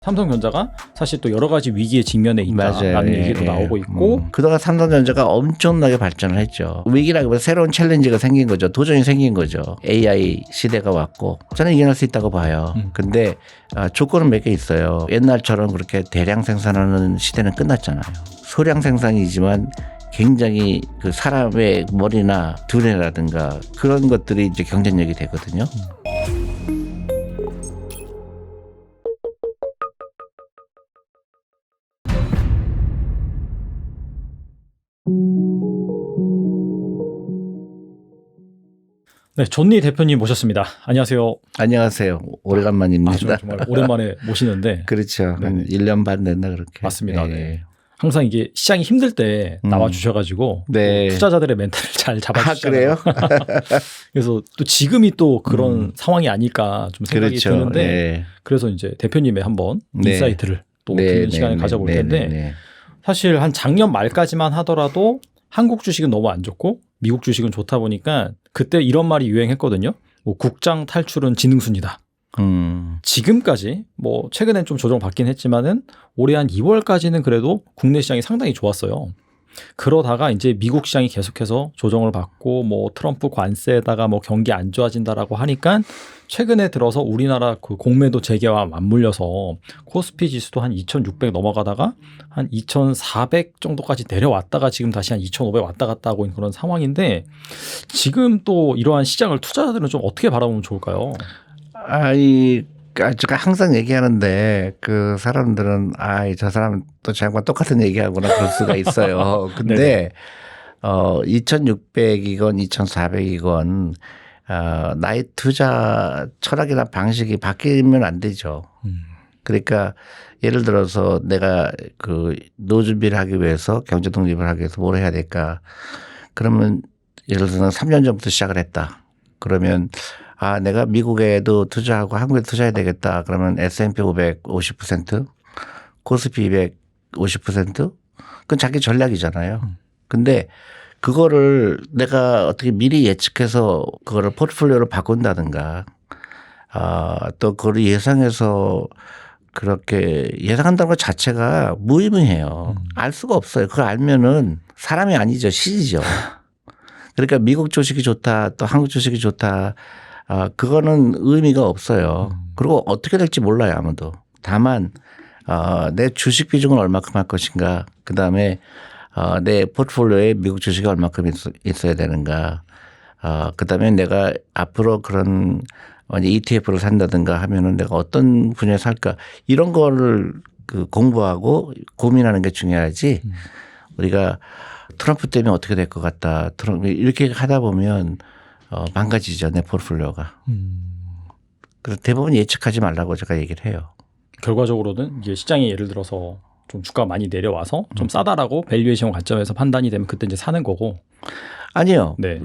삼성전자가 사실 또 여러 가지 위기에 직면해 있다라는 얘기도 나오고 있고 그동안 삼성전자가 엄청나게 발전을 했죠. 위기라기보다 새로운 챌린지가 생긴 거죠. 도전이 생긴 거죠. AI 시대가 왔고 저는 이겨낼 수 있다고 봐요. 근데 조건은 몇 개 있어요. 옛날처럼 그렇게 대량 생산하는 시대는 끝났잖아요. 소량 생산이지만 굉장히 그 사람의 머리나 두뇌라든가 그런 것들이 이제 경쟁력이 되거든요. 네, 존니 대표님 모셨습니다. 안녕하세요. 안녕하세요. 오래간만입니다. 정말 오랜만에 모시는데 그렇죠. 한 1년 반 됐나 그렇게. 맞습니다. 네. 항상 이게 시장이 힘들 때 나와주셔가지고 네. 투자자들의 멘탈을 잘 잡아주시잖아요. 그래요? 그래서 또 지금이 또 그런 상황이 아닐까 좀 생각이 그렇죠. 드는데 네. 그래서 이제 대표님의 한번 인사이트를 또 듣는 시간을 가져볼 텐데 사실 한 작년 말까지만 하더라도 한국 주식은 너무 안 좋고 미국 주식은 좋다 보니까 그때 이런 말이 유행했거든요. 뭐 국장 탈출은 지능순이다. 지금까지 뭐 최근엔 좀 조정받긴 했지만은 올해 한 2월까지는 그래도 국내 시장이 상당히 좋았어요. 그러다가 이제 미국 시장이 계속해서 조정을 받고 뭐 트럼프 관세에다가 뭐 경기 안 좋아진다라고 하니까 최근에 들어서 우리나라 그 공매도 재개와 맞물려서 코스피 지수도 한 2,600 넘어가다가 한 2,400 정도까지 내려왔다가 지금 다시 한 2,500 왔다 갔다 하고 있는 그런 상황인데 지금 또 이러한 시장을 투자자들은 좀 어떻게 바라보면 좋을까요? 제가 항상 얘기하는데 그 사람들은 저 사람 또 저랑 똑같은 얘기하거나 그럴 수가 있어요. 근데 2,600이건 2,400이건 나의 투자 철학이나 방식이 바뀌면 안 되죠. 그러니까 예를 들어서 내가 그 노후 준비를 하기 위해서 경제 독립을 하기 위해서 뭘 해야 될까? 그러면 예를 들어서 3년 전부터 시작을 했다. 그러면 내가 미국에도 투자하고 한국에도 투자해야 되겠다. 그러면 S&P 500 50%, 코스피 200 50%? 그건 자기 전략이잖아요. 근데 그거를 내가 어떻게 미리 예측해서 그거를 포트폴리오로 바꾼다든가, 또 그걸 예상해서 그렇게 예상한다는 것 자체가 무의미해요. 알 수가 없어요. 그걸 알면은 사람이 아니죠. 시지죠. 그러니까 미국 주식이 좋다, 또 한국 주식이 좋다. 그거는 의미가 없어요. 그리고 어떻게 될지 몰라요, 아무도. 다만, 내 주식 비중을 얼마큼 할 것인가. 그 다음에, 내 포트폴리오에 미국 주식이 얼마큼 있어야 되는가. 그 다음에 내가 앞으로 그런 ETF를 산다든가 하면은 내가 어떤 분야에 살까. 이런 거를 공부하고 고민하는 게 중요하지. 우리가 트럼프 때문에 어떻게 될 것 같다. 이렇게 하다 보면 망가지죠, 내 포트폴리오가. 그래서 대부분 예측하지 말라고 제가 얘기를 해요. 결과적으로는 이제 시장이 예를 들어서 좀 주가가 많이 내려와서 좀 싸다라고 밸류에이션 관점에서 판단이 되면 그때 이제 사는 거고. 아니요. 네.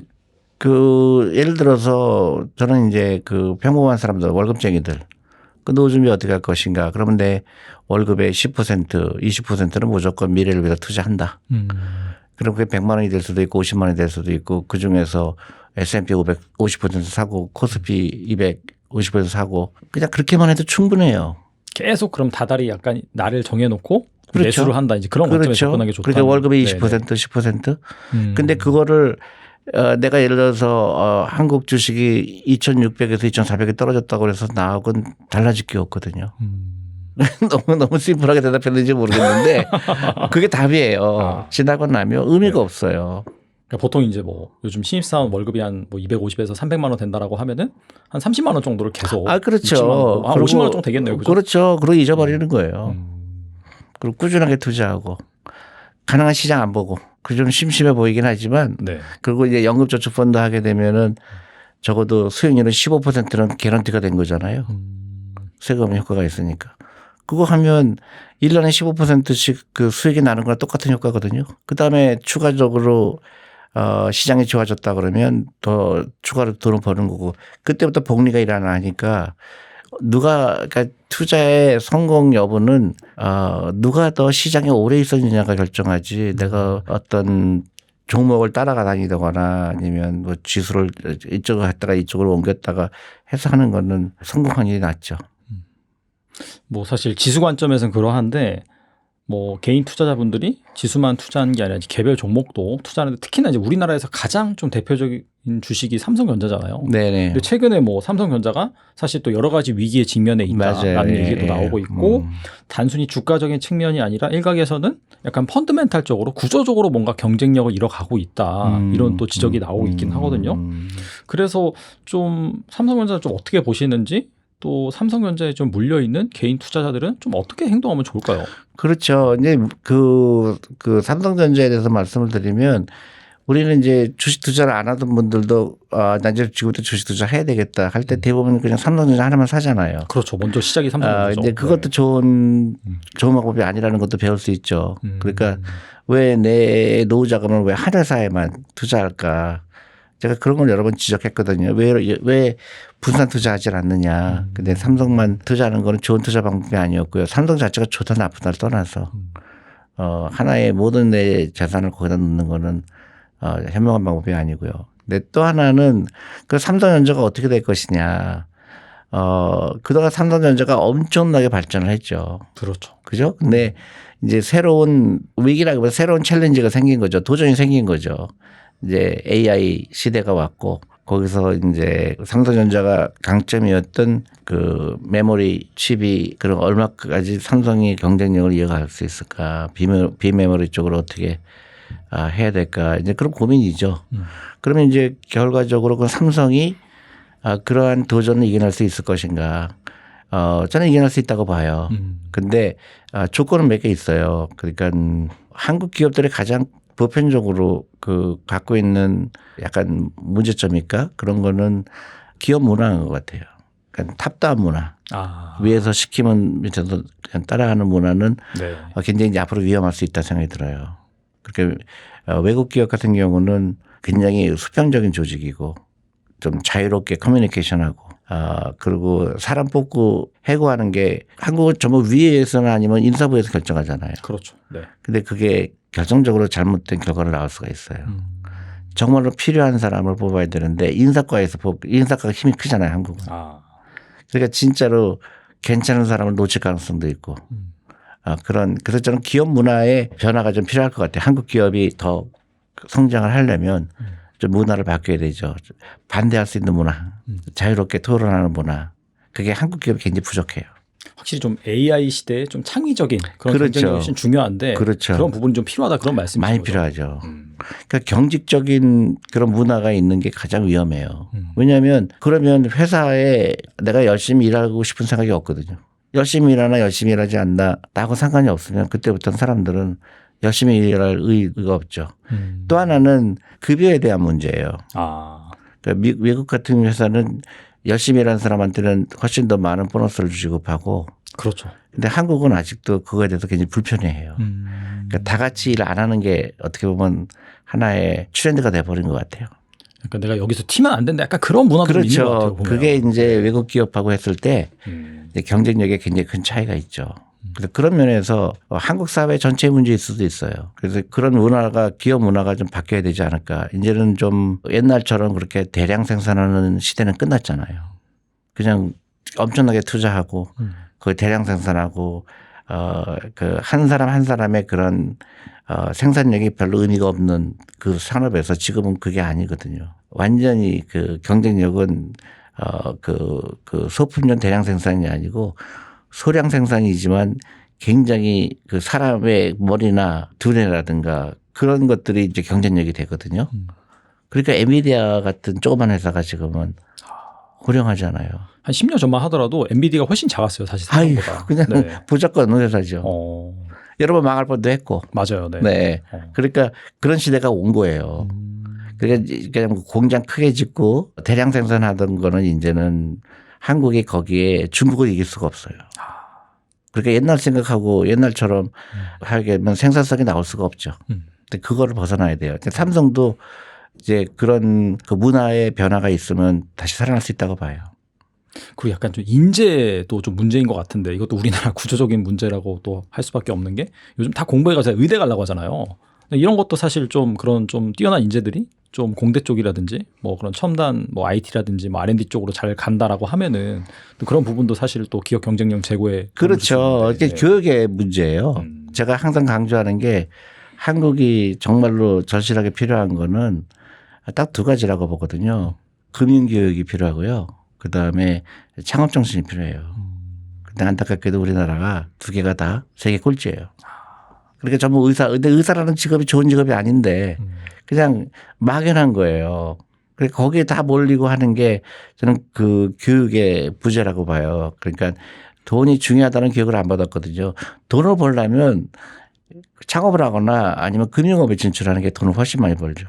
예를 들어서 저는 이제 그 평범한 사람들, 월급쟁이들, 그 노후 준비 어떻게 할 것인가. 그러면 내 월급의 10%, 20%는 무조건 미래를 위해서 투자한다. 그럼 그게 100만 원이 될 수도 있고 50만 원이 될 수도 있고 그중에서 S&P 500 50% 사고 코스피 200 50% 사고 그냥 그렇게만 해도 충분해요. 계속 그럼 다달이 약간 나를 정해놓고 그렇죠. 매수를 한다. 이제 그런 관점에서 접근하는 게 좋다. 그러니까 월급의 20% 10%. 근데 그거를 내가 예를 들어서 한국 주식이 2,600에서 2,400에 떨어졌다고 그래서 나하고는 달라질 게 없거든요. 너무 심플하게 대답했는지 모르겠는데 그게 답이에요. 지나고 나면 의미가 없어요. 그러니까 보통 이제 뭐 요즘 신입사원 월급이 한 뭐 250에서 300만 원 된다라고 하면은 한 30만 원 정도를 계속 그렇죠. 한 50만 원 정도 되겠네요. 그죠? 그렇죠. 그리고 잊어버리는 거예요. 그리고 꾸준하게 투자하고 가능한 시장 안 보고 그 좀 심심해 보이긴 하지만 그리고 이제 연금저축펀드 하게 되면은 적어도 수익률은 15%는 개런티가 된 거잖아요. 세금 효과가 있으니까. 그거 하면 1년에 15%씩 그 수익이 나는 거랑 똑같은 효과거든요. 그다음에 추가적으로 시장이 좋아졌다 그러면 더 추가로 돈을 버는 거고 그때부터 복리가 일어나니까 그러니까 투자의 성공 여부는 누가 더 시장에 오래 있었느냐가 결정하지 내가 어떤 종목을 따라가 다니거나 아니면 뭐 지수를 이쪽으로 갔다가 이쪽으로 옮겼다가 해서 하는 거는 성공한 일이 낫죠. 뭐 사실 지수 관점에서는 그러한데 뭐 개인 투자자분들이 지수만 투자하는 게 아니라 개별 종목도 투자하는데 특히나 이제 우리나라에서 가장 좀 대표적인 주식이 삼성전자잖아요. 네네. 근데 최근에 뭐 삼성전자가 사실 또 여러 가지 위기에 직면해 있다라는 맞아요. 얘기도 나오고 있고 단순히 주가적인 측면이 아니라 일각에서는 약간 펀드멘탈적으로 구조적으로 뭔가 경쟁력을 잃어가고 있다 이런 또 지적이 나오고 있긴 하거든요. 그래서 좀 삼성전자 좀 어떻게 보시는지 또 삼성전자에 좀 물려 있는 개인 투자자들은 좀 어떻게 행동하면 좋을까요? 그렇죠. 이제 그 삼성전자에 대해서 말씀을 드리면 우리는 이제 주식 투자를 안 하던 분들도 나 이제 지금부터 주식 투자 해야 되겠다 할 때 대부분 그냥 삼성전자 하나만 사잖아요. 그렇죠. 먼저 시작이 삼성전자죠. 이제 그것도 네. 좋은 방법이 아니라는 것도 배울 수 있죠. 그러니까 왜 내 노후 자금을 왜 한 회사에만 투자할까? 제가 그런 걸 여러 번 지적했거든요. 왜 분산 투자하지 않느냐. 근데 삼성만 투자하는 거는 좋은 투자 방법이 아니었고요. 삼성 자체가 좋다 나쁘다를 떠나서 하나의 모든 내 자산을 거기다 넣는 거는 현명한 방법이 아니고요. 근데 또 하나는 그 삼성전자가 어떻게 될 것이냐. 그동안 삼성전자가 엄청나게 발전을 했죠. 그렇죠. 그죠? 근데 이제 새로운 위기라기보다 새로운 챌린지가 생긴 거죠. 도전이 생긴 거죠. 이제 AI 시대가 왔고 거기서 이제 삼성전자가 강점이었던 그 메모리 칩이 그런 얼마까지 삼성이 경쟁력을 이어갈 수 있을까? 비메모리 쪽으로 어떻게 해야 될까? 이제 그런 고민이죠. 그러면 이제 결과적으로 그 삼성이 그러한 도전을 이겨낼 수 있을 것인가? 저는 이겨낼 수 있다고 봐요. 근데 조건은 몇 개 있어요. 그러니까 한국 기업들이 가장 보편적으로 그 갖고 있는 약간 문제점일까? 그런 거는 기업 문화인 것 같아요. 그러니까 탑다운 문화. 위에서 시키면 밑에서 그냥 따라하는 문화는 네. 굉장히 이제 앞으로 위험할 수 있다 생각이 들어요. 그렇게 외국 기업 같은 경우는 굉장히 수평적인 조직이고 좀 자유롭게 커뮤니케이션하고 그리고 사람 뽑고 해고하는 게 한국은 전부 위에서는 아니면 인사부에서 결정하잖아요. 그렇죠. 네. 근데 그게 결정적으로 잘못된 결과를 나올 수가 있어요. 정말로 필요한 사람을 뽑아야 되는데 인사과가 힘이 크잖아요, 한국은. 그러니까 진짜로 괜찮은 사람을 놓칠 가능성도 있고 그래서 저는 기업 문화의 변화가 좀 필요할 것 같아요. 한국 기업이 더 성장을 하려면 좀 문화를 바뀌어야 되죠. 반대할 수 있는 문화, 자유롭게 토론하는 문화. 그게 한국 기업이 굉장히 부족해요. 확실히 좀 AI 시대에 좀 창의적인 그런 그렇죠. 경쟁력이 훨씬 중요한데 그렇죠. 그런 부분이 좀 필요하다 그런 말씀이시죠. 많이 필요하죠. 그러니까 경직적인 그런 문화가 있는 게 가장 위험해요. 왜냐하면 그러면 회사에 내가 열심히 일하고 싶은 생각이 없거든요. 열심히 일하나 열심히 일하지 않나 나하고 상관이 없으면 그때부터는 사람들은 열심히 일할 의의가 없죠. 또 하나는 급여에 대한 문제예요. 그러니까 외국 같은 회사는 열심히 일하는 사람한테는 훨씬 더 많은 보너스를 지급하고. 그렇죠. 근데 한국은 아직도 그거에 대해서 굉장히 불편해해요. 그러니까 다 같이 일 안 하는 게 어떻게 보면 하나의 트렌드가 돼버린 것 같아요. 그러니까 내가 여기서 튀면 안 된다. 약간 그런 문화도 그렇죠. 있는 것 같아요. 보면. 그게 이제 외국 기업하고 했을 때 경쟁력에 굉장히 큰 차이가 있죠. 그래서 그런 면에서 한국 사회 전체의 문제일 수도 있어요. 그래서 그런 문화가 기업 문화가 좀 바뀌어야 되지 않을까. 이제는 좀 옛날처럼 그렇게 대량 생산하는 시대는 끝났잖아요. 그냥 엄청나게 투자하고 그 대량 생산하고 그 한 사람 한 사람의 그런 생산력이 별로 의미가 없는 그 산업에서 지금은 그게 아니거든요. 완전히 그 경쟁력은 그 소품종 대량 생산이 아니고 소량 생산이지만 굉장히 그 사람의 머리나 두뇌라든가 그런 것들이 이제 경쟁력이 되거든요. 그러니까 엔비디아 같은 조그만 회사가 지금은 훌륭하잖아요. 한 10년 전만 하더라도 엔비디아가 훨씬 작았어요. 사실 생각보다. 그냥 네. 무조건 회사죠. 여러 번 망할 뻔도 했고. 맞아요. 네. 네. 그러니까 그런 시대가 온 거예요. 그러니까 그냥 공장 크게 짓고 대량 생산하던 거는 이제는 한국이 거기에 중국을 이길 수가 없어요. 그러니까 옛날 생각하고 옛날처럼 하게 되면 생산성이 나올 수가 없죠. 근데 그거를 벗어나야 돼요. 삼성도 이제 그런 그 문화의 변화가 있으면 다시 살아날 수 있다고 봐요. 그리고 약간 좀 인재도 좀 문제인 것 같은데 이것도 우리나라 구조적인 문제라고 또 할 수밖에 없는 게 요즘 다 공부해 가서 의대 가려고 하잖아요. 이런 것도 사실 좀 그런 좀 뛰어난 인재들이 좀 공대 쪽이라든지 뭐 그런 첨단 뭐 IT라든지 뭐 R&D 쪽으로 잘 간다라고 하면은 또 그런 부분도 사실 또 기업 경쟁력 제고에 그렇죠. 이게 교육의 문제예요. 제가 항상 강조하는 게 한국이 정말로 절실하게 필요한 거는 딱 두 가지라고 보거든요. 금융교육이 필요하고요. 그다음에 창업정신이 필요해요. 근데 안타깝게도 우리나라가 두 개가 다 세계 꼴찌예요. 그러니까 전부 근데 의사라는 직업이 좋은 직업이 아닌데 그냥 막연한 거예요. 그러니까 거기에 다 몰리고 하는 게 저는 그 교육의 부재라고 봐요. 그러니까 돈이 중요하다는 교육을 안 받았거든요. 돈을 벌려면 창업을 하거나 아니면 금융업에 진출하는 게 돈을 훨씬 많이 벌죠.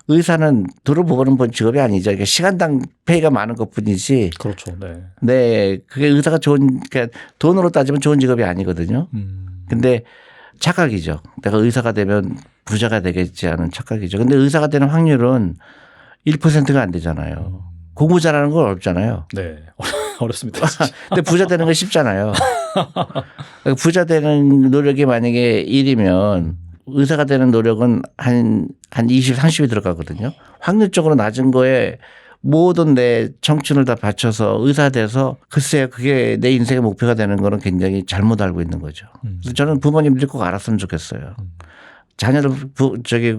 의사는 돈을 버는 직업이 아니죠. 그러니까 시간당 페이가 많은 것 뿐이지. 그렇죠. 네. 네. 그게 의사가 그러니까 돈으로 따지면 좋은 직업이 아니거든요. 근데 착각이죠. 내가 의사가 되면 부자가 되겠지 하는 착각이죠. 근데 의사가 되는 확률은 1%가 안 되잖아요. 공부 잘하는 건 어렵잖아요. 네. 어렵습니다. 근데 부자 되는 건 쉽잖아요. 부자 되는 노력이 만약에 1이면 의사가 되는 노력은 한 20, 30이 들어가거든요. 확률적으로 낮은 거에 모든 내 청춘을 다 바쳐서 의사 돼서 글쎄요 그게 내 인생의 목표가 되는 거는 굉장히 잘못 알고 있는 거죠. 그래서 저는 부모님들이 꼭 알았으면 좋겠어요. 자녀를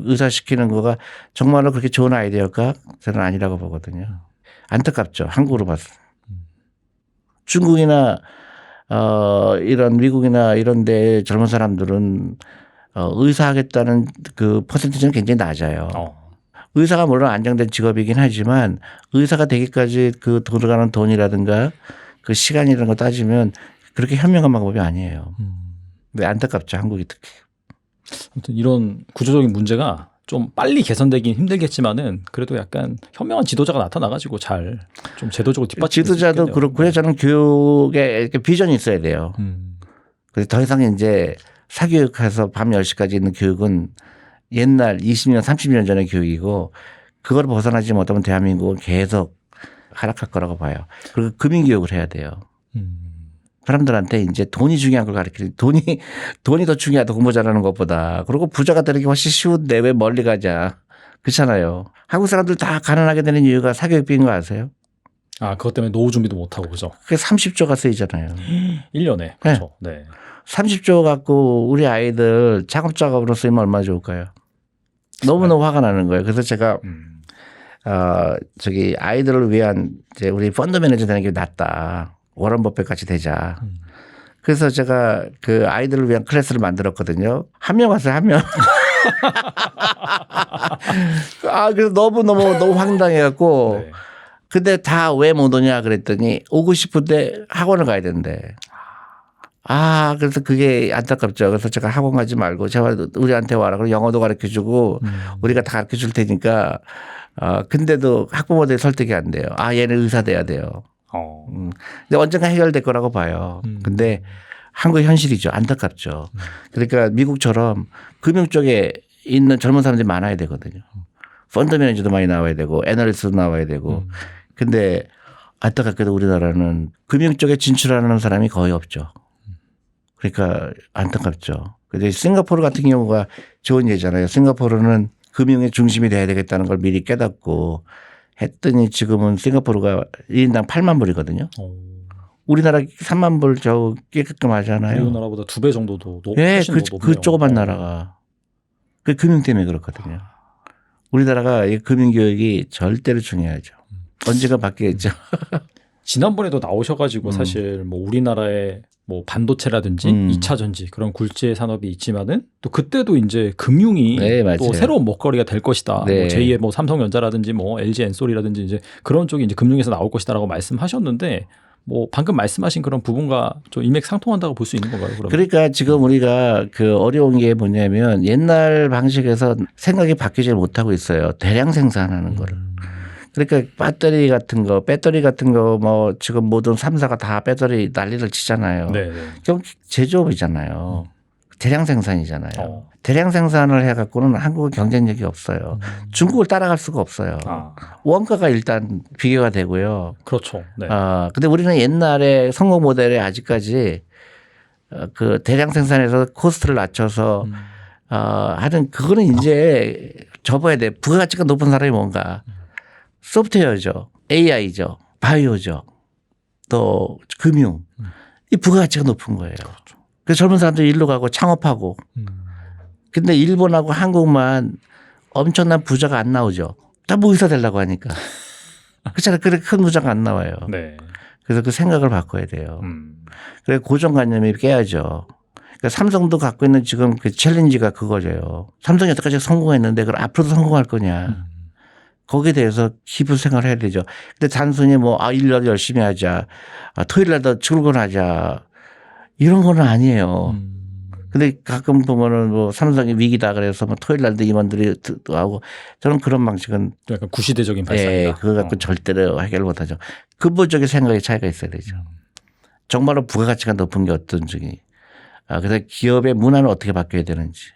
의사 시키는 거가 정말로 그렇게 좋은 아이디어일까? 저는 아니라고 보거든요. 안타깝죠. 한국으로 봤을 때. 중국이나 이런 미국이나 이런 데 젊은 사람들은 의사 하겠다는 그 퍼센티지는 굉장히 낮아요. 의사가 물론 안정된 직업이긴 하지만 의사가 되기까지 그 들어가는 돈이라든가 그 시간이라는 거 따지면 그렇게 현명한 방법이 아니에요. 근데 안타깝죠. 한국이 특히. 아무튼 이런 구조적인 문제가 좀 빨리 개선되긴 힘들겠지만은 그래도 약간 현명한 지도자가 나타나가지고 잘 좀 제도적으로 뒷받침. 지도자도 그렇고요. 저는 교육에 이렇게 비전이 있어야 돼요. 그래서 더 이상 이제 사교육해서 밤 10시까지 있는 교육은 옛날 20년, 30년 전의 교육이고 그걸 벗어나지 못하면 대한민국은 계속 하락할 거라고 봐요. 그리고 금융교육을 해야 돼요. 사람들한테 이제 돈이 중요한 걸 가르치는 돈이 더 중요하다 공부 잘하는 것보다. 그리고 부자가 되는 게 훨씬 쉬운데 왜 멀리 가자. 그렇잖아요. 한국 사람들 다 가난하게 되는 이유가 사교육비인 거 아세요? 아, 그것 때문에 노후 준비도 못하고 그죠? 그게 30조가 쓰이잖아요. 1년에. 그렇죠. 네. 30조 갖고 우리 아이들 작업작업으로 쓰이면 얼마나 좋을까요? 너무너무 화가 나는 거예요. 그래서 제가 아이들을 위한 이제 우리 펀드 매니저 되는 게 낫다. 워런 버핏 같이 되자. 그래서 제가 그 아이들을 위한 클래스를 만들었거든요. 한 명 왔어요, 한 명. 그래서 너무 황당해갖고. 네. 근데 다 왜 못 오냐 그랬더니 오고 싶은데 학원을 가야 된대. 그래서 그게 안타깝죠. 그래서 제가 학원 가지 말고 제발 우리한테 와라. 그리고 영어도 가르쳐 주고 우리가 다 가르쳐 줄 테니까. 근데도 학부모들이 설득이 안 돼요. 얘는 의사 돼야 돼요. 근데 언젠가 해결될 거라고 봐요. 근데 한국의 현실이죠. 안타깝죠. 그러니까 미국처럼 금융 쪽에 있는 젊은 사람들이 많아야 되거든요. 펀드 매니저도 많이 나와야 되고 애널리스트도 나와야 되고. 근데 안타깝게도 우리나라는 금융 쪽에 진출하는 사람이 거의 없죠. 그러니까 안타깝죠. 근데 싱가포르 같은 경우가 좋은 예잖아요. 싱가포르는 금융의 중심이 돼야 되겠다는 걸 미리 깨닫고 했더니 지금은 싱가포르가 1인당 8만 불이거든요. 우리나라 3만 불 저 깨끗끔 하잖아요. 우리나라보다 2배 정도도 네, 그 조그만 나라가. 그 금융 때문에 그렇거든요. 우리나라가 이 금융교육이 절대로 중요하죠. 언제가 바뀌겠죠. 지난번에도 나오셔가지고 사실 뭐 우리나라의 뭐 반도체라든지 2차 전지 그런 굴지의 산업이 있지만은 또 그때도 이제 금융이 네, 또 새로운 먹거리가 될 것이다. 네. 뭐 제2의 뭐 삼성전자라든지 뭐 LG 엔솔이라든지 이제 그런 쪽이 이제 금융에서 나올 것이다라고 말씀하셨는데 뭐 방금 말씀하신 그런 부분과 좀 일맥상통한다고 볼 수 있는 건가요? 그러면? 그러니까 지금 우리가 그 어려운 게 뭐냐면 옛날 방식에서 생각이 바뀌지 못하고 있어요. 대량 생산하는 거를. 그러니까 배터리 같은 거 뭐 지금 모든 3사가 다 배터리 난리를 치잖아요. 네. 결국 제조업이잖아요. 대량 생산이잖아요. 대량 생산을 해갖고는 한국은 경쟁력이 없어요. 중국을 따라갈 수가 없어요. 원가가 일단 비교가 되고요. 그렇죠. 네. 근데 우리는 옛날에 성공 모델에 아직까지 그 대량 생산에서 코스트를 낮춰서 하여튼 그거는 이제 접어야 돼. 부가가치가 높은 사람이 뭔가. 소프트웨어죠. AI죠. 바이오죠. 또 금융. 이 부가가치가 높은 거예요. 그래서 젊은 사람들이 일로 가고 창업하고. 근데 일본하고 한국만 엄청난 부자가 안 나오죠. 다 뭐 의사 되려고 하니까. 그렇잖아요. 그렇게 큰 부자가 안 나와요. 네. 그래서 그 생각을 바꿔야 돼요. 그래서 고정관념이 깨야죠. 그러니까 삼성도 갖고 있는 지금 그 챌린지가 그거죠. 삼성이 여태까지 성공했는데 그걸 앞으로도 성공할 거냐. 거기에 대해서 깊은 생각을 해야 되죠. 근데 단순히 뭐 일날 열심히 하자. 토요일 날도 출근하자. 이런 건 아니에요. 근데 가끔 보면은 뭐 삼성이 위기다 그래서 뭐 토요일 날도 임원들이 하고 저는 그런 방식은 약간 구시대적인 발상이다. 네, 그거 갖고 절대로 해결 못 하죠. 근본적인 생각의 차이가 있어야 되죠. 정말로 부가가치가 높은 게 어떤지. 그래서 기업의 문화는 어떻게 바뀌어야 되는지.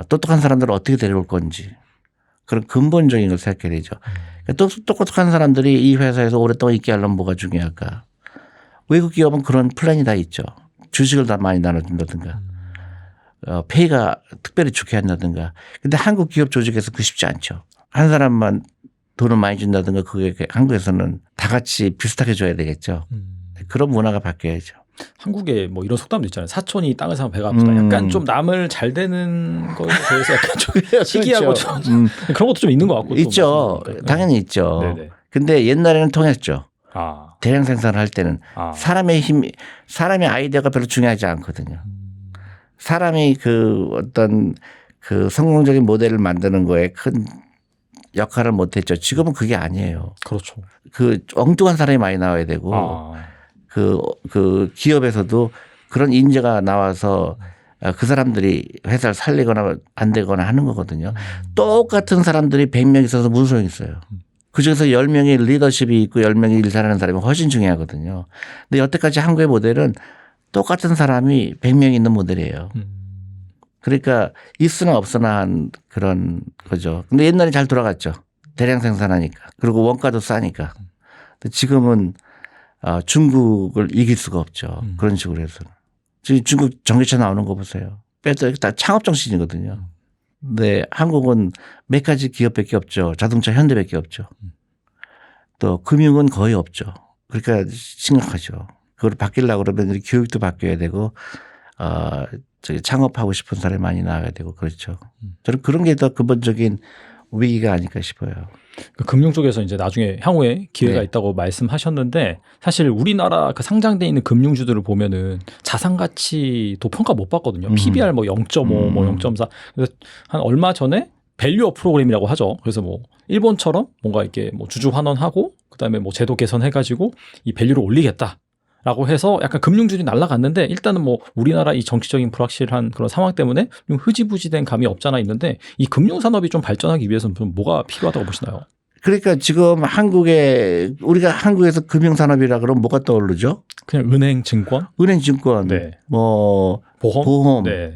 똑똑한 사람들을 어떻게 데려올 건지. 그런 근본적인 걸 생각해야 되죠. 똑똑한 사람들이 이 회사에서 오랫동안 있게 하려면 뭐가 중요할까. 외국 기업은 그런 플랜이 다 있죠. 주식을 다 많이 나눠준다든가. 페이가 특별히 좋게 한다든가. 근데 한국 기업 조직에서 그 쉽지 않죠. 한 사람만 돈을 많이 준다든가 그게 한국에서는 다 같이 비슷하게 줘야 되겠죠. 그런 문화가 바뀌어야죠. 한국에 뭐 이런 속담도 있잖아요. 사촌이 땅을 사면 배가 아프다. 약간 좀 남을 잘 되는 거에 대해서 약간 좀 시기하고 그렇죠. 좀 그런 것도 좀 있는 것 같고. 있죠. 당연히 있죠. 네네. 근데 옛날에는 통했죠. 대량 생산을 할 때는 사람의 힘, 사람의 아이디어가 별로 중요하지 않거든요. 사람이 그 어떤 그 성공적인 모델을 만드는 거에 큰 역할을 못했죠. 지금은 그게 아니에요. 그렇죠. 그 엉뚱한 사람이 많이 나와야 되고 그 기업에서도 그런 인재가 나와서 그 사람들이 회사를 살리거나 안 되거나 하는 거거든요. 똑같은 사람들이 100명 있어서 무슨 소용이 있어요. 그중에서 10명이 리더십이 있고 10명이 일 잘하는 사람이 훨씬 중요하거든요. 근데 여태까지 한국의 모델은 똑같은 사람이 100명 있는 모델이에요. 그러니까 있으나 없으나 한 그런 거죠. 근데 옛날에 잘 돌아갔죠. 대량 생산하니까. 그리고 원가도 싸니까. 근데 지금은 중국을 이길 수가 없죠. 그런 식으로 해서는. 지금 중국 전기차 나오는 거 보세요. 다 창업 정신이거든요. 근데 한국은 몇 가지 기업밖에 없죠. 자동차 현대밖에 없죠. 또 금융은 거의 없죠. 그러니까 심각하죠. 그걸 바뀌려고 그러면 교육도 바뀌어야 되고 저기 창업하고 싶은 사람이 많이 나와야 되고 그렇죠. 저는 그런 게 더 근본적인 위기가 아닐까 싶어요. 그 금융 쪽에서 이제 나중에 향후에 기회가 있다고 말씀하셨는데 사실 우리나라 그 상장돼 있는 금융주들을 보면은 자산 가치도 평가 못 받거든요. PBR 뭐 0.5, 뭐 0.4. 그래서 한 얼마 전에 밸류업 프로그램이라고 하죠. 그래서 뭐 일본처럼 뭔가 이렇게 뭐 주주 환원하고 그다음에 뭐 제도 개선해가지고 이 밸류를 올리겠다. 라고 해서 약간 금융주들이 날아갔는데 일단은 뭐 우리나라 이 정치적인 불확실한 그런 상황 때문에 좀 흐지부지된 감이 없잖아 있는데 이 금융산업이 좀 발전하기 위해서는 좀 뭐가 필요하다고 보시나요? 그러니까 지금 우리가 한국에서 금융산업이라 그러면 뭐가 떠오르죠? 그냥 은행, 증권? 은행, 증권, 뭐 보험. 네.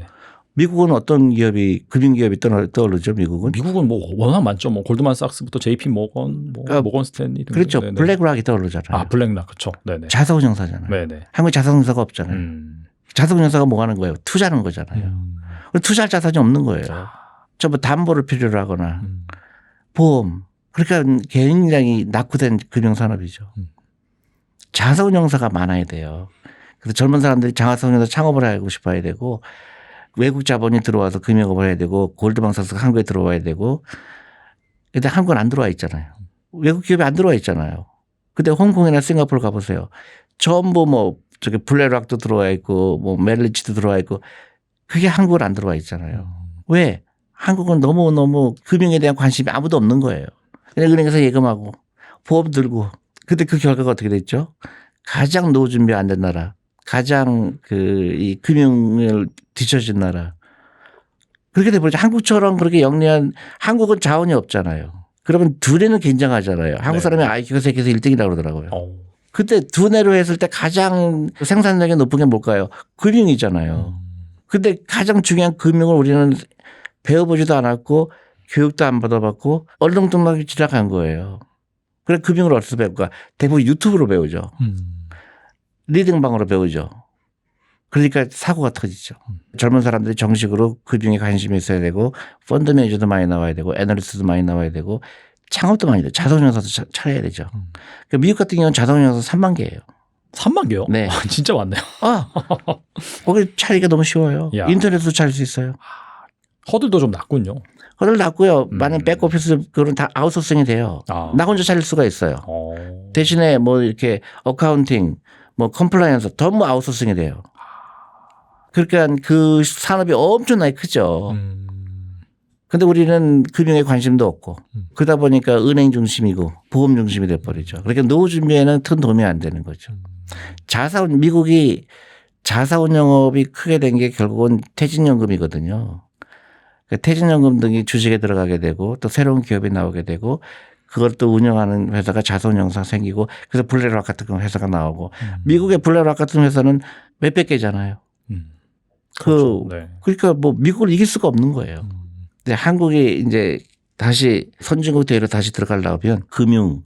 미국은 어떤 기업이 금융기업이 떠오르죠? 미국은 뭐 워낙 많죠. 뭐 골드만삭스부터 JP 모건, 뭐 그러니까 모건 스탠리 등. 그렇죠. 네네. 블랙락이 떠오르잖아요. 블랙락 그렇죠. 네네. 자산운용사잖아요. 네네. 한국 자산운용사가 없잖아요. 자산운용사가 뭐 하는 거예요? 투자하는 거잖아요. 투자할 자산이 없는 거예요. 저 뭐 담보를 필요로 하거나 보험. 그러니까 굉장히 낙후된 금융산업이죠. 자산운용사가 많아야 돼요. 그래서 젊은 사람들이 자산운용사 창업을 하고 싶어야 되고 외국 자본이 들어와서 금융업을 해야 되고 골드만삭스가 한국에 들어와야 되고 근데 한국은 안 들어와 있잖아요. 외국 기업이 안 들어와 있잖아요. 근데 홍콩이나 싱가포르 가보세요. 전부 뭐 저기 블랙락도 들어와 있고 뭐 멜리치도 들어와 있고 그게 한국은 안 들어와 있잖아요. 왜? 한국은 너무 금융에 대한 관심이 아무도 없는 거예요. 그냥 은행에서 예금하고 보험 들고 근데 그 결과가 어떻게 됐죠? 가장 노후 준비 안 된 나라. 가장 이 금융을 뒤처진 나라. 그렇게 돼버리죠. 한국처럼 그렇게 영리한 한국은 자원이 없잖아요. 그러면 두뇌는 굉장하잖아요. 한국 사람이 IQ가 세계에서 1등이라고 그러더라고요. 그때 두뇌로 했을 때 가장 생산력이 높은 게 뭘까요? 금융이잖아요. 근데 가장 중요한 금융을 우리는 배워보지도 않았고 교육도 안 받아봤고 얼렁뚱땅하게 지나간 거예요. 그래 금융을 어디서 배울까? 대부분 유튜브로 배우죠. 리딩방으로 배우죠. 그러니까 사고가 터지죠. 젊은 사람들이 정식으로 금융에 관심이 있어야 되고 펀드 매니저도 많이 나와야 되고 애널리스트도 많이 나와야 되고 창업도 많이 돼요. 자동영사도 차려야 되죠. 그러니까 미국 같은 경우는 자동영사 3만 개예요. 3만 개요? 네. 진짜 많네요. 거기 차리기가 너무 쉬워요. 야. 인터넷으로 차릴 수 있어요. 허들도 좀 낮군요. 허들 낮고요. 많은 백오피스 그런 다 아웃소싱이 돼요. 나 혼자 차릴 수가 있어요. 대신에 뭐 이렇게 어카운팅, 뭐 컴플라이언스 전부 아웃소싱이 돼요. 그러니까 그 산업이 엄청나게 크죠. 근데 우리는 금융에 관심도 없고 그러다 보니까 은행 중심이고 보험 중심이 돼버리죠. 그러니까 노후 준비에는 큰 도움이 안 되는 거죠. 미국이 자사운 영업이 크게 된 게 결국은 퇴직연금이거든요. 그러니까 퇴직연금 등이 주식에 들어가게 되고 또 새로운 기업이 나오게 되고 그걸 또 운영하는 회사가 자사운 영상 생기고 그래서 블랙락 같은 회사가 나오고 미국의 블랙락 같은 회사는 몇백 개잖아요. 그렇죠. 네. 그러니까 뭐 미국을 이길 수가 없는 거예요. 근데 한국이 이제 다시 선진국 대회로 다시 들어가려면 금융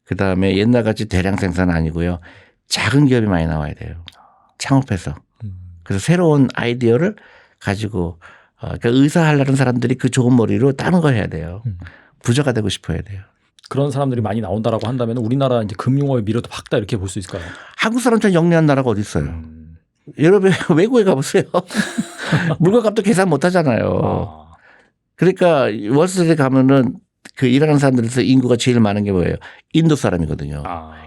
그다음에 옛날같이 대량 생산 아니고요. 작은 기업이 많이 나와야 돼요. 창업해서. 그래서 새로운 아이디어를 가지고 그러니까 의사 하려는 사람들이 그 좋은 머리로 다른 걸 해야 돼요. 부자가 되고 싶어야 돼요. 그런 사람들이 많이 나온다라고 한다면 우리나라 이제 금융업에 미래도 밝다 이렇게 볼 수 있을까요? 한국 사람처럼 영리한 나라가 어디 있어요? 여러분 외국에 가보세요. 물건값도 계산 못 하잖아요. 그러니까 월스트리트에 가면은 그 일하는 사람들에서 인구가 제일 많은 게 뭐예요? 인도 사람이거든요.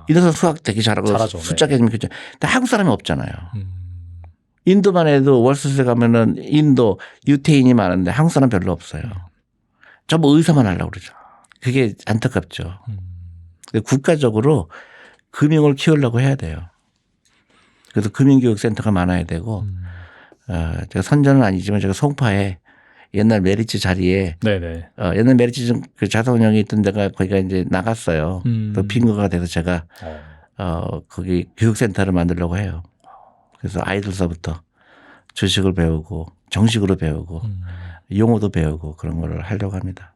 인도 사람 수학 되게 잘하고 숫자 개념이 그죠. 근데 한국 사람이 없잖아요. 인도만 해도 월스트리트에 가면은 인도 유태인이 많은데 한국 사람 별로 없어요. 전부 의사만 하려고 그러죠. 그게 안타깝죠. 국가적으로 금융을 키우려고 해야 돼요. 그래서 금융교육센터가 많아야 되고 제가 선전은 아니지만 제가 송파에 옛날 메리츠 자리에 네네. 옛날 메리츠 그 자사운영이 있던 데가 거기가 이제 나갔어요. 또 빈거가 돼서 제가 거기 교육센터를 만들려고 해요. 그래서 아이들서부터 주식을 배우고 정식으로 배우고 용어도 배우고 그런 거를 하려고 합니다.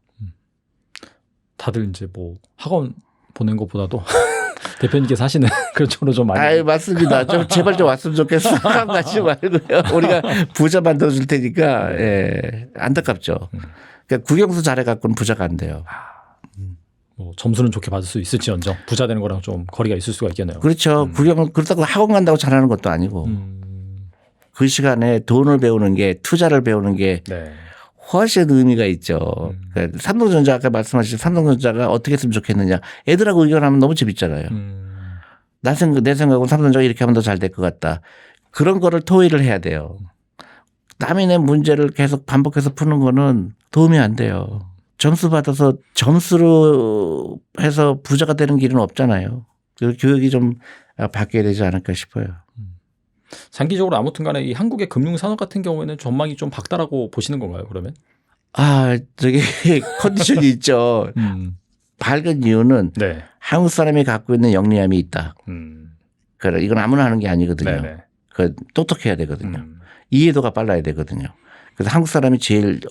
다들 이제 뭐 학원 보낸 것보다도 대표님께서 하시는 그런 쪽으로 좀 많이. 아유, 맞습니다. 좀 제발 좀 왔으면 좋겠어. 학원 가지 말고요. 우리가 부자 만들어줄 테니까 예. 안타깝죠. 그러니까 국영수 잘해갖고는 부자가 안 돼요. 뭐 점수는 좋게 받을 수 있을지언정 부자 되는 거랑 좀 거리가 있을 수가 있겠네요. 그렇죠. 그렇다고 학원 간다고 잘하는 것도 아니고 그 시간에 돈을 배우는 게 투자를 배우는 게 네. 훨씬 의미가 있죠. 그러니까 삼성전자 아까 말씀하신 삼성전자가 어떻게 했으면 좋겠느냐. 애들하고 의견하면 너무 재밌잖아요. 내 생각은 삼성전자가 이렇게 하면 더 잘 될 것 같다. 그런 거를 토의를 해야 돼요. 남이 낸 문제를 계속 반복해서 푸는 거는 도움이 안 돼요. 점수 받아서 점수로 해서 부자가 되는 길은 없잖아요. 그 교육이 좀 바뀌어야 되지 않을까 싶어요. 장기적으로 아무튼 간에 이 한국의 금융산업 같은 경우에는 전망이 좀 밝다라고 보시는 건가요, 그러면? 저기 컨디션이 있죠. 밝은 이유는 네. 한국 사람이 갖고 있는 영리함이 있다. 그래, 이건 아무나 하는 게 아니거든요. 네네. 그 똑똑해야 되거든요. 이해도가 빨라야 되거든요. 그래서 한국 사람이 제일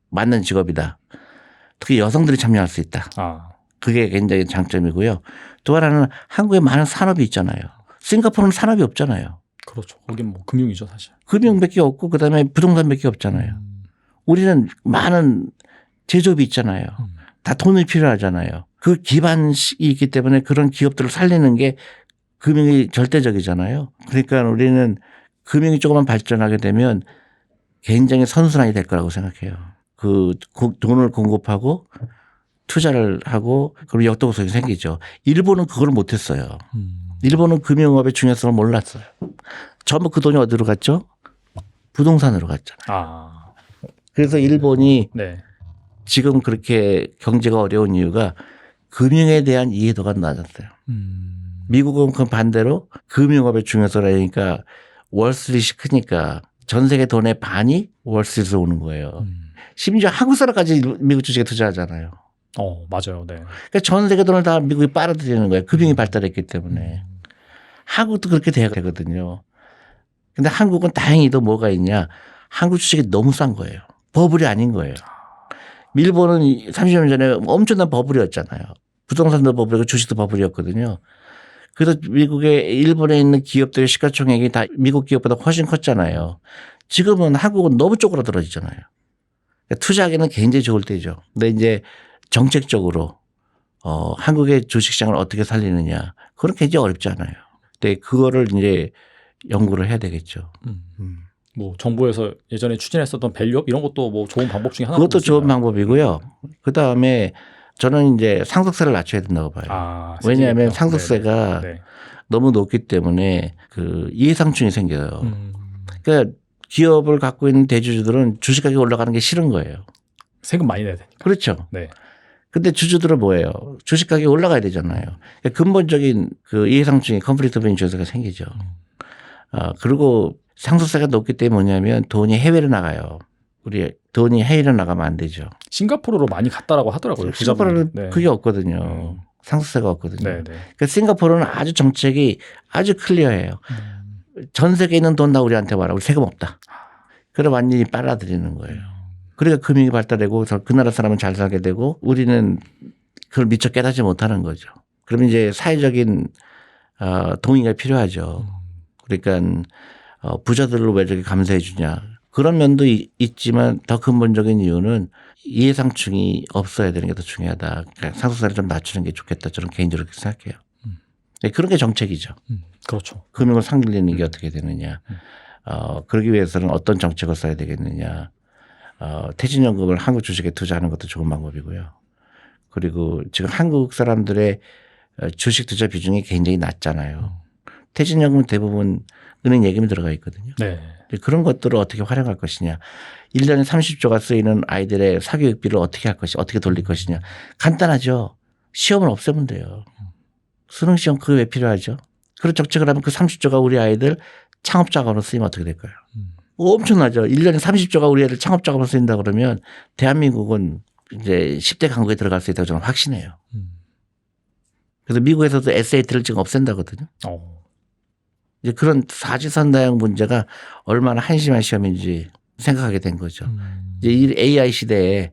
맞는 직업이다. 특히 여성들이 참여할 수 있다. 그게 굉장히 장점이고요. 또 하나는 한국에 많은 산업이 있잖아요. 싱가포르는 산업이 없잖아요. 그렇죠. 거긴 뭐 금융이죠, 사실. 금융밖에 없고 그다음에 부동산밖에 없잖아요. 우리는 많은 제조업이 있잖아요. 다 돈이 필요하잖아요. 그 기반이 있기 때문에 그런 기업들을 살리는 게 금융이 절대적이잖아요. 그러니까 우리는 금융이 조금만 발전하게 되면 굉장히 선순환이 될 거라고 생각해요. 그 돈을 공급하고 투자를 하고 그리고 역동성이 생기죠. 일본은 그걸 못했어요. 일본은 금융업의 중요성을 몰랐어요. 전부 그 돈이 어디로 갔죠? 부동산으로 갔잖아요. 그래서 일본이 네. 지금 그렇게 경제가 어려운 이유가 금융에 대한 이해도가 낮았어요. 미국은 그 반대로 금융업의 중요성을 하니까 월스트리트이 크니까 전 세계 돈의 반이 월스트리트로 오는 거예요. 심지어 한국 사람까지 미국 주식에 투자하잖아요. 맞아요. 네. 그러니까 전 세계 돈을 다 미국이 빨아들이는 거예요. 금융이 발달했기 때문에. 한국도 그렇게 돼야 되거든요. 근데 한국은 다행히도 뭐가 있냐. 한국 주식이 너무 싼 거예요. 버블이 아닌 거예요. 일본은 30년 전에 엄청난 버블이었잖아요. 부동산도 버블이고 주식도 버블이었거든요. 그래서 일본에 있는 기업들의 시가총액이 다 미국 기업보다 훨씬 컸잖아요. 지금은 한국은 너무 쪼그라들어지잖아요. 그러니까 투자하기는 굉장히 좋을 때죠. 근데 이제 정책적으로 한국의 주식시장을 어떻게 살리느냐 그건 굉장히 어렵지 않아요. 근데 그거를 이제 연구를 해야 되겠죠. 뭐 정부에서 예전에 추진했었던 밸류업 이런 것도 뭐 좋은 방법 중에 하나로 그것도 좋은 방법이고요. 그 다음에 저는 이제 상속세를 낮춰야 된다고 봐요. 왜냐하면 상속세가 너무 높기 때문에 그 이해상충이 생겨요. 그러니까 기업을 갖고 있는 대주주들은 주식 가격이 올라가는 게 싫은 거예요. 세금 많이 내야 되니까. 그렇죠. 네. 근데 주주들은 뭐예요? 주식 가격이 올라가야 되잖아요. 그러니까 근본적인 그 이해상충이 컨플릭트 오브 인터레스트가 생기죠. 그리고 상속세가 높기 때문에 뭐냐면 돈이 해외로 나가요. 우리 돈이 해외로 나가면 안 되죠. 싱가포르로 많이 갔다라고 하더라고요. 싱가포르는 그게 없거든요. 상속세가 없거든요. 네. 그러니까 싱가포르는 아주 정책이 아주 클리어해요. 전 세계에 있는 돈 다 우리한테 와라. 우리 세금 없다. 그래 완전히 빨아들이는 거예요. 그러니까 금융이 발달되고 그 나라 사람은 잘 살게 되고 우리는 그걸 미처 깨닫지 못하는 거죠. 그러면 이제 사회적인 동의가 필요하죠. 그러니까 부자들로 왜 저렇게 감사해 주냐. 그런 면도 있지만 더 근본적인 이유는 이해상충이 없어야 되는 게 더 중요하다. 그러니까 상속세를 좀 낮추는 게 좋겠다. 저는 개인적으로 그렇게 생각해요. 그런 게 정책이죠. 그렇죠. 금융을 상실리는 게 어떻게 되느냐. 그러기 위해서는 어떤 정책을 써야 되겠느냐. 퇴직연금을 한국 주식에 투자하는 것도 좋은 방법이고요. 그리고 지금 한국 사람들의 주식 투자 비중이 굉장히 낮잖아요. 퇴직연금은 대부분 은행 예금이 들어가 있거든요. 네. 그런 것들을 어떻게 활용할 것이냐. 1년에 30조가 쓰이는 아이들의 사교육비를 어떻게 할 것이냐. 어떻게 돌릴 것이냐. 간단하죠. 시험을 없애면 돼요. 수능시험 그게 왜 필요하죠. 그런 정책을 하면 그 30조가 우리 아이들 창업자금으로 쓰이면 어떻게 될까요? 엄청나죠. 1년에 30조가 우리 애들 창업자금으로 쓰인다 그러면 대한민국은 이제 10대 강국에 들어갈 수 있다고 저는 확신해요. 그래서 미국에서도 SAT를 지금 없앤다거든요. 이제 그런 사지선다형 문제가 얼마나 한심한 시험인지 생각하게 된 거죠. 이제 이 AI 시대에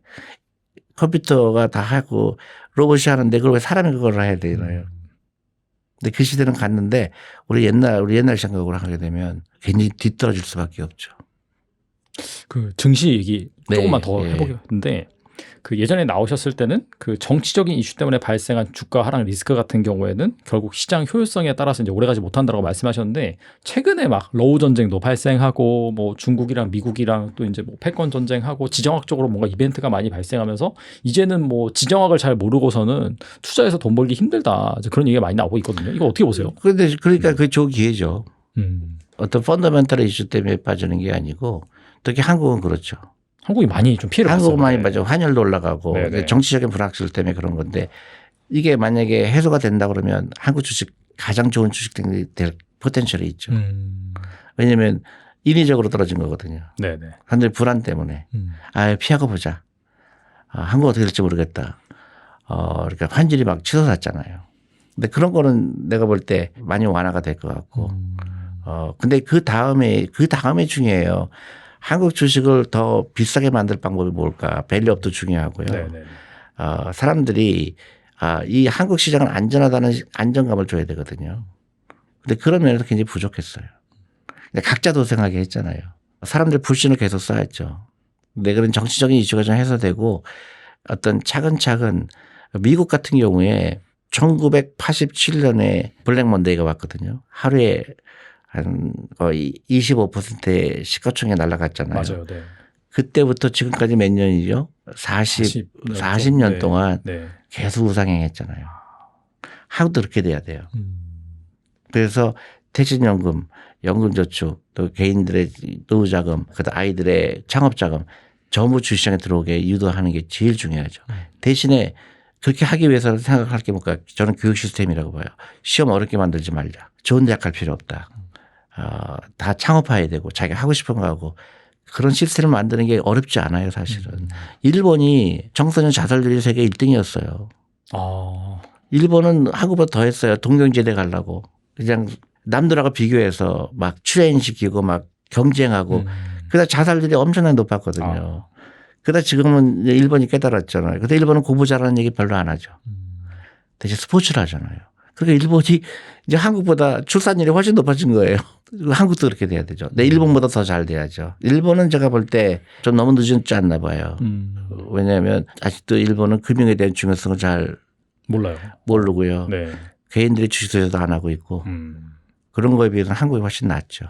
컴퓨터가 다 하고 로봇이 하는데 그걸 왜 사람이 그걸 해야 되나요? 근데 그 시대는 갔는데 우리 옛날 생각으로 하게 되면 굉장히 뒤떨어질 수밖에 없죠. 그 증시 얘기 조금만 더 해보겠는데 그 예전에 나오셨을 때는 그 정치적인 이슈 때문에 발생한 주가 하락 리스크 같은 경우에는 결국 시장 효율성에 따라서 이제 오래가지 못한다고 말씀하셨는데 최근에 막 러우 전쟁도 발생하고 뭐 중국이랑 미국이랑 또 이제 뭐 패권 전쟁하고 지정학적으로 뭔가 이벤트가 많이 발생하면서 이제는 뭐 지정학을 잘 모르고서는 투자해서 돈 벌기 힘들다 이제 그런 얘기가 많이 나오고 있거든요. 이거 어떻게 보세요? 그런데 그러니까 그게 좋은 기회죠. 어떤 펀더멘털 이슈 때문에 빠지는 게 아니고 특히 한국은 그렇죠. 한국이 많이 좀 피해를 봤어요. 한국은 많이 맞아. 환율도 올라가고 정치적인 불확실 때문에 그런 건데 이게 만약에 해소가 된다 그러면 한국 주식 가장 좋은 주식이 될 포텐셜이 있죠. 왜냐하면 인위적으로 떨어진 거거든요. 완전히 불안 때문에. 피하고 보자. 한국 어떻게 될지 모르겠다. 그러니까 환율이 막 치솟았잖아요. 근데 그런 거는 내가 볼 때 많이 완화가 될 것 같고. 근데 그 다음에 중요해요. 한국 주식을 더 비싸게 만들 방법이 뭘까? 밸류업도 중요하고요. 사람들이 이 한국 시장은 안전하다는 안정감을 줘야 되거든요. 근데 그런 면에서 굉장히 부족했어요. 각자 도생하게 했잖아요. 사람들 불신을 계속 쌓았죠. 근데 그런 정치적인 이슈가 좀 해소되고 어떤 차근차근 미국 같은 경우에 1987년에 블랙 먼데이가 왔거든요. 하루에 한 거의 25%의 시가총액이 날아갔잖아요. 맞아요. 그때부터 지금까지 몇 년이죠? 40년 동안 계속 우상향했잖아요. 한국도 그렇게 돼야 돼요. 그래서 퇴직연금, 연금저축, 또 개인들의 노후자금, 그다음 아이들의 창업자금 전부 주시장에 들어오게 유도하는 게 제일 중요하죠. 대신에 그렇게 하기 위해서 생각할 게 뭘까? 저는 교육 시스템이라고 봐요. 시험 어렵게 만들지 말자. 좋은 대학 갈 필요 없다. 다 창업해야 되고 자기가 하고 싶은 거 하고 그런 시스템을 만드는 게 어렵지 않아요, 사실은. 일본이 청소년 자살률이 세계 1등이었어요. 일본은 한국보다 더 했어요. 동경제대 가려고. 그냥 남들하고 비교해서 막 트레인시키고 막 경쟁하고 그러다 자살률이 엄청나게 높았거든요. 그러다 지금은 일본이 깨달았잖아요. 근데 일본은 공부 잘하는 얘기 별로 안 하죠. 대신 스포츠를 하잖아요. 그러니까 일본이 이제 한국보다 출산율이 훨씬 높아진 거예요. 한국도 그렇게 돼야 되죠. 근데 일본보다 더 잘 돼야죠. 일본은 제가 볼 때 좀 너무 늦지 않나 봐요. 왜냐하면 아직도 일본은 금융에 대한 중요성을 잘 몰라요. 모르고요. 네. 개인들이 주식 투자도 안 하고 있고 그런 거에 비해서는 한국이 훨씬 낫죠.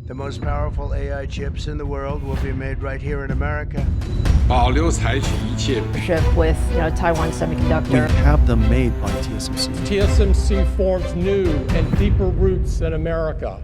The most powerful AI chips in the world will be made right here in America. 保留采取一切 with Taiwan Semiconductor. have them made by TSMC. TSMC forms new and deeper roots in America.